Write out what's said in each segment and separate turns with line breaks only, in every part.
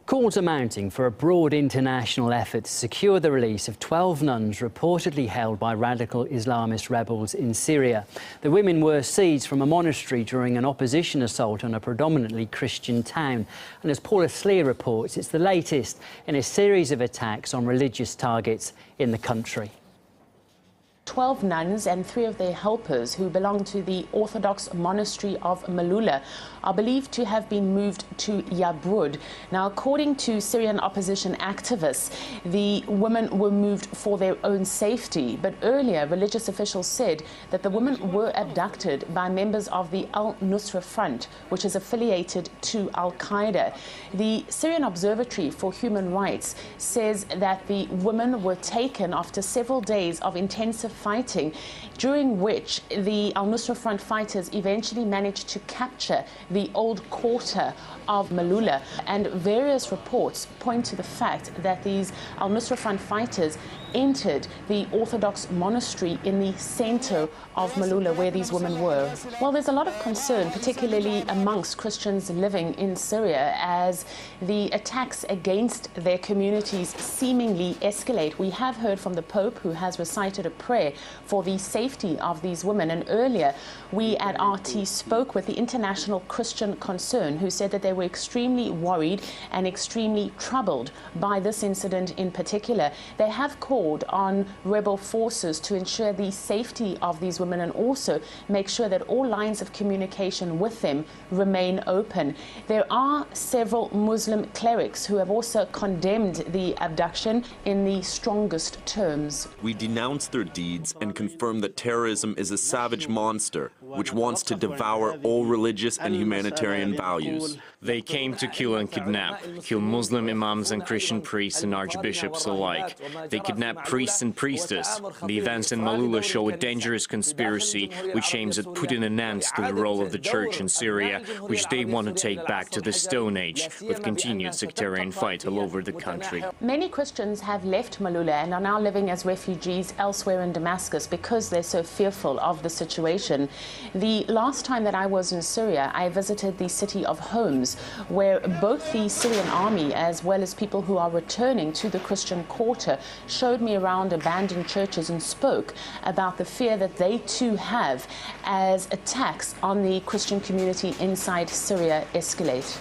Calls are mounting for a broad international effort to secure the release of 12 nuns reportedly held by radical Islamist rebels in Syria. The women were seized from a monastery during an opposition assault on a predominantly Christian town. And as Paula Sleer reports, it's the latest in a series of attacks on religious targets in the country.
12 nuns and 3 of their helpers who belong to the Orthodox monastery of Malula are believed to have been moved to Yabrud. Now, according to Syrian opposition activists, the women were moved for their own safety. But earlier, religious officials said that the women were abducted by members of the Al-Nusra Front, which is affiliated to Al-Qaeda. The Syrian Observatory for Human Rights says that the women were taken after several days of intensive fighting, during which the Al-Nusra Front fighters eventually managed to capture the old quarter of Malula. And various reports point to the fact that these Al-Nusra Front fighters entered the Orthodox monastery in the center of Malula, where these women were. Well, there's a lot of concern, particularly amongst Christians living in Syria, as the attacks against their communities seemingly escalate. We have heard from the Pope, who has recited a prayer for the safety of these women. And earlier, we at RT spoke with the International Christian Concern, who said that they were extremely worried and extremely troubled by this incident in particular. They have called on rebel forces to ensure the safety of these women and also make sure that all lines of communication with them remain open. There are several Muslim clerics who have also condemned the abduction in the strongest terms.
We denounce their deeds and confirm that terrorism is a savage monster which wants to devour all religious and humanitarian values.
They came to kill and kidnap Muslim imams and Christian priests and archbishops alike. They kidnapped priests and priestesses. The events in Malula show a dangerous conspiracy which aims at putting an end to the role of the church in Syria, which they want to take back to the Stone Age, with continued sectarian fight all over the country.
Many Christians have left Malula and are now living as refugees elsewhere in Damascus because they're so fearful of the situation. The last time that I was in Syria, I visited the city of Homs, where both the Syrian army as well as people who are returning to the Christian quarter showed me around abandoned churches and spoke about the fear that they too have as attacks on the Christian community inside Syria escalate.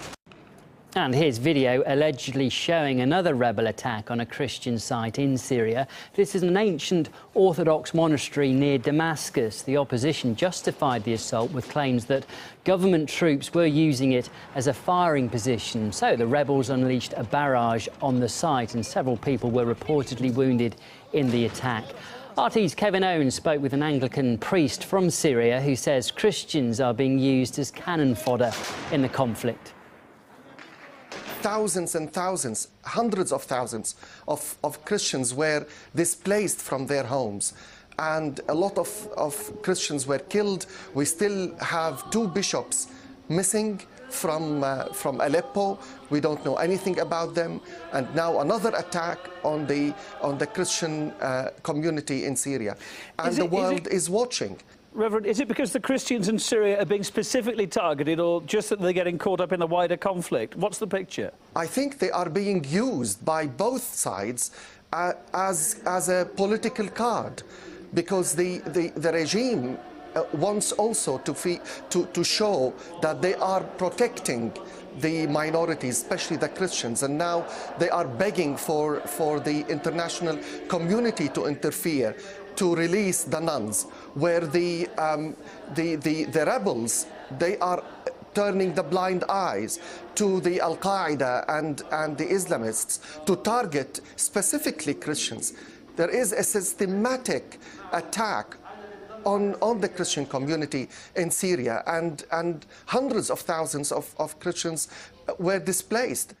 And here's video allegedly showing another rebel attack on a Christian site in Syria. This is an ancient Orthodox monastery near Damascus. The opposition justified the assault with claims that government troops were using it as a firing position. So the rebels unleashed a barrage on the site and several people were reportedly wounded in the attack. RT's Kevin Owens spoke with an Anglican priest from Syria who says Christians are being used as cannon fodder in the conflict.
Thousands and thousands, hundreds of thousands of Christians were displaced from their homes. And a lot of Christians were killed. We still have 2 bishops missing from Aleppo. We don't know anything about them. And now another attack on the Christian community in Syria. And the world is watching.
Reverend, is it because the Christians in Syria are being specifically targeted or just that they're getting caught up in the wider conflict? What's the picture?
I think they are being used by both sides as a political card, because the regime wants also to show that they are protecting the minorities, especially the Christians, and now they are begging for the international community to interfere, to release the nuns, where the rebels, they are turning the blind eyes to the Al-Qaeda and the Islamists to target specifically Christians. There is a systematic attack on the Christian community in Syria, and hundreds of thousands of Christians were displaced.